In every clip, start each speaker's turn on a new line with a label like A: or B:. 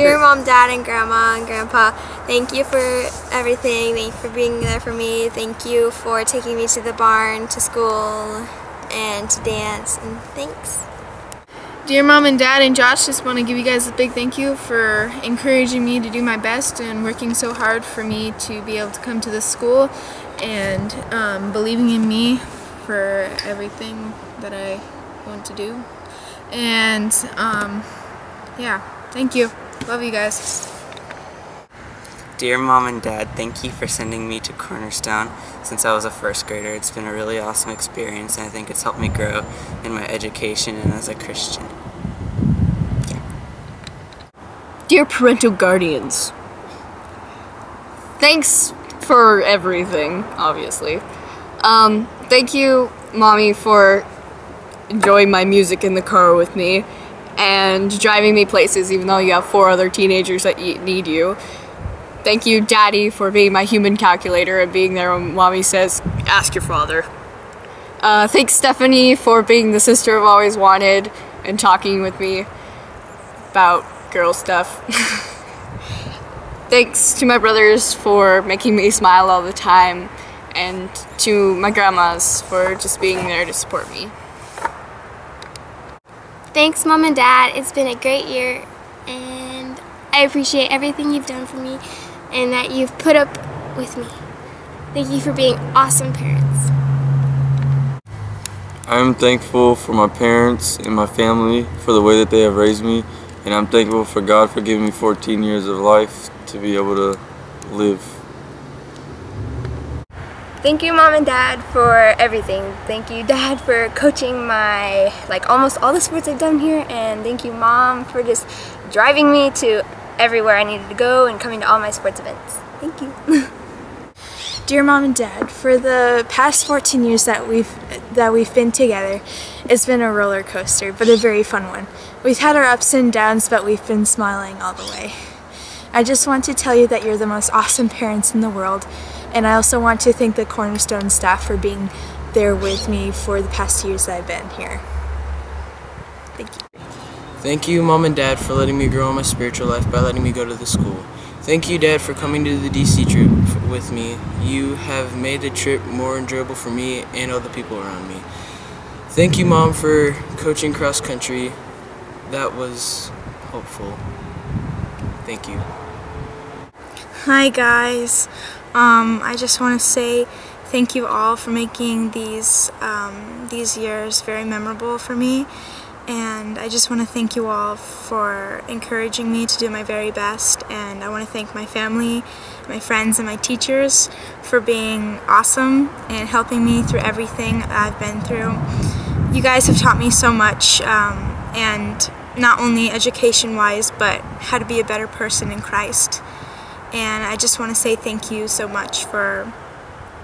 A: Dear Mom, Dad, and Grandma and Grandpa, thank you for everything. Thank you for being there for me. Thank you for taking me to the barn, to school, and to dance, and thanks.
B: Dear Mom and Dad and Josh, just want to give you guys a big thank you for encouraging me to do my best and working so hard for me to be able to come to this school, and believing in me for everything that I want to do. And yeah, thank you. Love you guys.
C: Dear Mom and Dad, thank you for sending me to Cornerstone since I was a first grader. It's been a really awesome experience, and I think it's helped me grow in my education and as a Christian. Yeah.
D: Dear parental guardians, thanks for everything, obviously. Thank you, Mommy, for enjoying my music in the car with me and driving me places even though you have 4 other teenagers that need you. Thank you, Daddy, for being my human calculator and being there when Mommy says, ask your father. Thanks, Stephanie, for being the sister I've always wanted and talking with me about girl stuff. Thanks to my brothers for making me smile all the time, and to my grandmas for just being there to support me.
A: Thanks, Mom and Dad. It's been a great year, and I appreciate everything you've done for me and that you've put up with me. Thank you for being awesome parents.
E: I'm thankful for my parents and my family for the way that they have raised me, and I'm thankful for God for giving me 14 years of life to be able to live.
A: Thank you, Mom and Dad, for everything. Thank you, Dad, for coaching my, almost all the sports I've done here, and thank you, Mom, for just driving me to everywhere I needed to go and coming to all my sports events. Thank you.
B: Dear Mom and Dad, for the past 14 years that we've been together, it's been a roller coaster, but a very fun one. We've had our ups and downs, but we've been smiling all the way. I just want to tell you that you're the most awesome parents in the world, and I also want to thank the Cornerstone staff for being there with me for the past years that I've been here. Thank you.
F: Thank you, Mom and Dad, for letting me grow in my spiritual life by letting me go to the school. Thank you, Dad, for coming to the DC trip with me. You have made the trip more enjoyable for me and other people around me. Thank you, Mom, for coaching cross country. That was hopeful. Thank you.
B: Hi guys. I just want to say thank you all for making these years very memorable for me, and I just want to thank you all for encouraging me to do my very best, and I want to thank my family, my friends, and my teachers for being awesome and helping me through everything I've been through. You guys have taught me so much, and not only education-wise, but how to be a better person in Christ. And I just want to say thank you so much for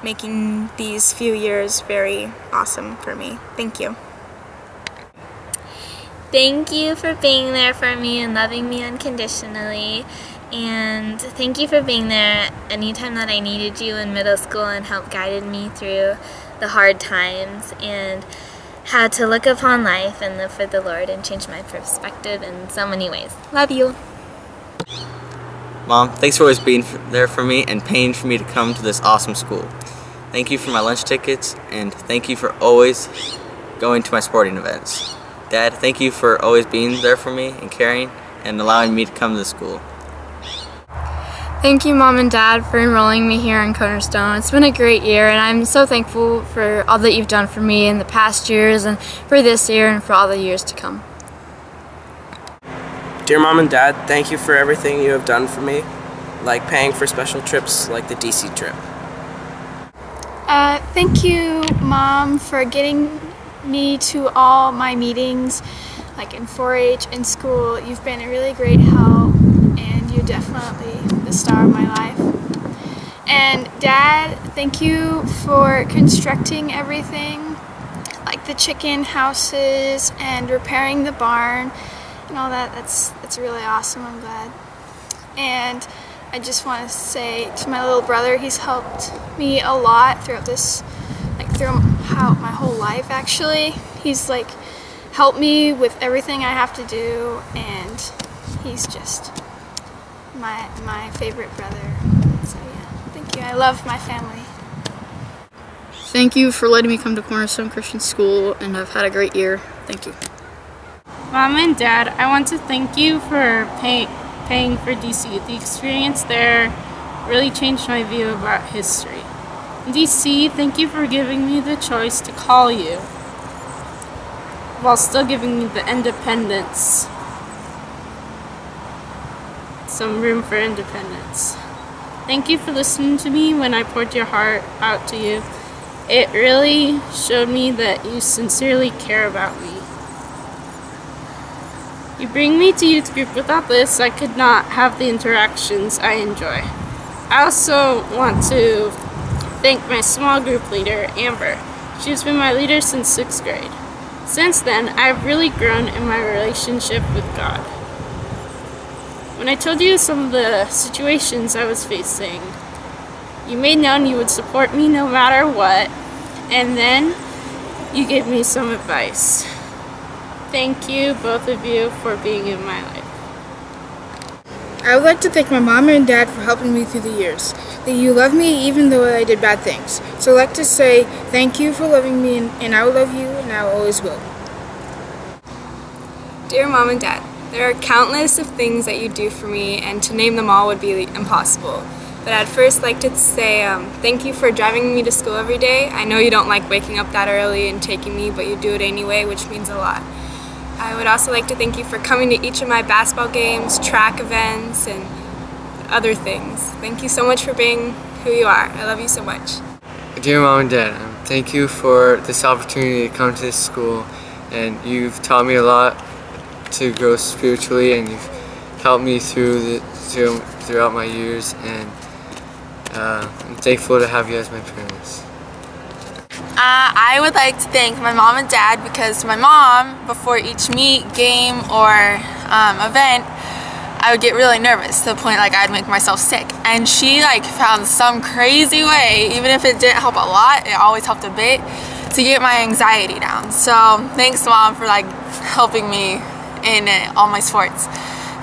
B: making these few years very awesome for me. Thank you.
G: Thank you for being there for me and loving me unconditionally. And thank you for being there anytime that I needed you in middle school and help guided me through the hard times and how to look upon life and live for the Lord and change my perspective in so many ways. Love you.
C: Mom, thanks for always being there for me and paying for me to come to this awesome school. Thank you for my lunch tickets, and thank you for always going to my sporting events. Dad, thank you for always being there for me and caring and allowing me to come to the school.
B: Thank you, Mom and Dad, for enrolling me here in Cornerstone. It's been a great year, and I'm so thankful for all that you've done for me in the past years and for this year and for all the years to come.
H: Dear Mom and Dad, thank you for everything you have done for me, like paying for special trips like the DC trip.
B: Thank you, Mom, for getting me to all my meetings, like in 4-H, in school. You've been a really great help, and you're definitely the star of my life. And Dad, thank you for constructing everything, like the chicken houses and repairing the barn and all that. That's really awesome. I'm glad. And I just want to say to my little brother, he's helped me a lot throughout this, throughout my whole life actually. He's helped me with everything I have to do, and he's just my favorite brother. So yeah, thank you. I love my family.
I: Thank you for letting me come to Cornerstone Christian School, and I've had a great year. Thank you.
J: Mom and Dad, I want to thank you for paying for DC. The experience there really changed my view about history. DC, thank you for giving me the choice to call you, while still giving me the independence. Some room for independence. Thank you for listening to me when I poured your heart out to you. It really showed me that you sincerely care about me. You bring me to youth group. Without this, I could not have the interactions I enjoy. I also want to thank my small group leader, Amber. She's been my leader since 6th grade. Since then, I've really grown in my relationship with God. When I told you some of the situations I was facing, you made known you would support me no matter what, and then you gave me some advice. Thank you, both of you, for being in my life.
I: I would like to thank my mom and dad for helping me through the years. That you love me even though I did bad things. So I'd like to say thank you for loving me, and I will love you, and I always will.
K: Dear Mom and Dad, there are countless of things that you do for me, and to name them all would be impossible. But I'd first like to say thank you for driving me to school every day. I know you don't like waking up that early and taking me, but you do it anyway, which means a lot. I would also like to thank you for coming to each of my basketball games, track events, and other things. Thank you so much for being who you are. I love you so much.
L: Dear Mom and Dad, thank you for this opportunity to come to this school, and you've taught me a lot to grow spiritually, and you've helped me throughout my years, and I'm thankful to have you as my parents.
M: I would like to thank my mom and dad, because my mom, before each meet, game, or event, I would get really nervous to the point like I'd make myself sick, and she found some crazy way, even if it didn't help a lot, it always helped a bit, to get my anxiety down. So thanks, Mom, for helping me in all my sports.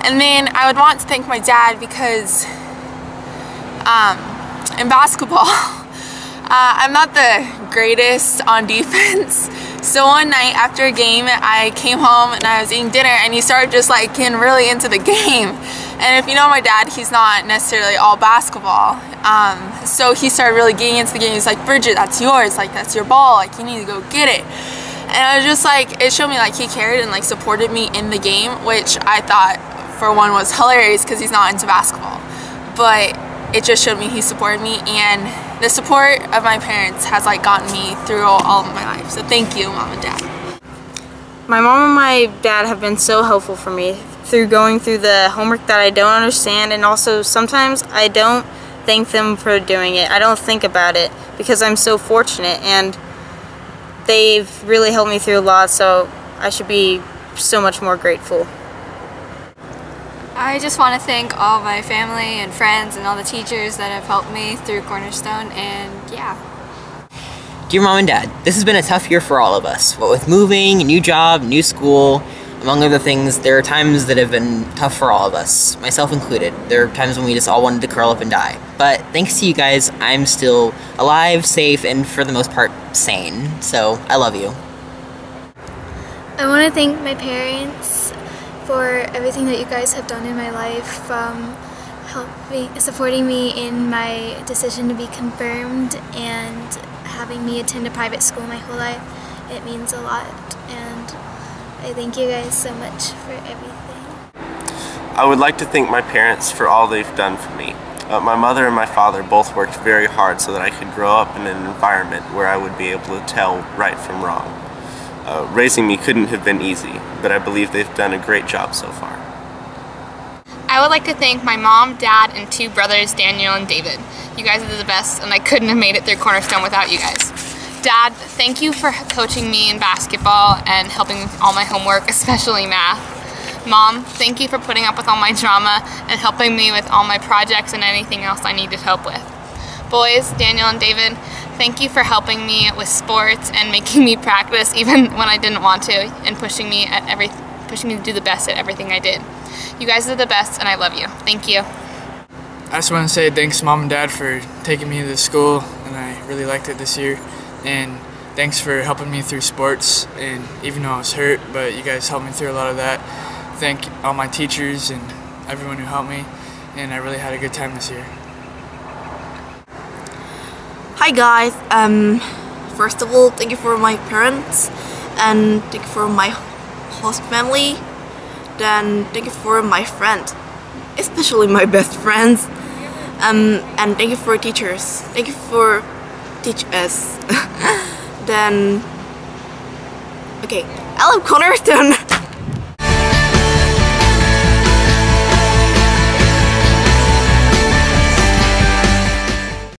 M: And then I would want to thank my dad, because in basketball I'm not the greatest on defense. So one night after a game, I came home and I was eating dinner, and he started just getting really into the game. And if you know my dad, he's not necessarily all basketball. So he started really getting into the game. He's like, Bridget, that's yours. That's your ball. You need to go get it. And I was just it showed me he cared and supported me in the game, which I thought for one was hilarious because he's not into basketball. But it just showed me he supported me, and the support of my parents has gotten me through all of my life. So thank you, Mom and Dad.
N: My mom and my dad have been so helpful for me through going through the homework that I don't understand, and also sometimes I don't thank them for doing it. I don't think about it because I'm so fortunate, and they've really helped me through a lot, so I should be so much more grateful.
K: I just want to thank all my family and friends and all the teachers that have helped me through Cornerstone, and yeah.
O: Dear Mom and Dad, this has been a tough year for all of us. What with moving, a new job, new school, among other things, there are times that have been tough for all of us, myself included. There are times when we just all wanted to curl up and die. But thanks to you guys, I'm still alive, safe, and for the most part, sane. So, I love you.
P: I want to thank my parents for everything that you guys have done in my life, from supporting me in my decision to be confirmed and having me attend a private school my whole life. It means a lot, and I thank you guys so much for everything.
Q: I would like to thank my parents for all they've done for me. My mother and my father both worked very hard so that I could grow up in an environment where I would be able to tell right from wrong. Raising me couldn't have been easy, but I believe they've done a great job so far.
R: I would like to thank my mom, dad, and two brothers, Daniel and David. You guys are the best, and I couldn't have made it through Cornerstone without you guys. Dad, thank you for coaching me in basketball and helping with all my homework, especially math. Mom, thank you for putting up with all my drama and helping me with all my projects and anything else I needed help with. Boys, Daniel and David, thank you for helping me with sports and making me practice even when I didn't want to, and pushing me to do the best at everything I did. You guys are the best, and I love you. Thank you.
F: I just want to say thanks Mom and Dad for taking me to the school, and I really liked it this year. And thanks for helping me through sports, and even though I was hurt, but you guys helped me through a lot of that. Thank all my teachers and everyone who helped me, and I really had a good time this year.
S: Hi guys, first of all, thank you for my parents, and thank you for my host family, then thank you for my friends, especially my best friends, and thank you for teachers, thank you for teach us. Then, okay, I love Cornerstone.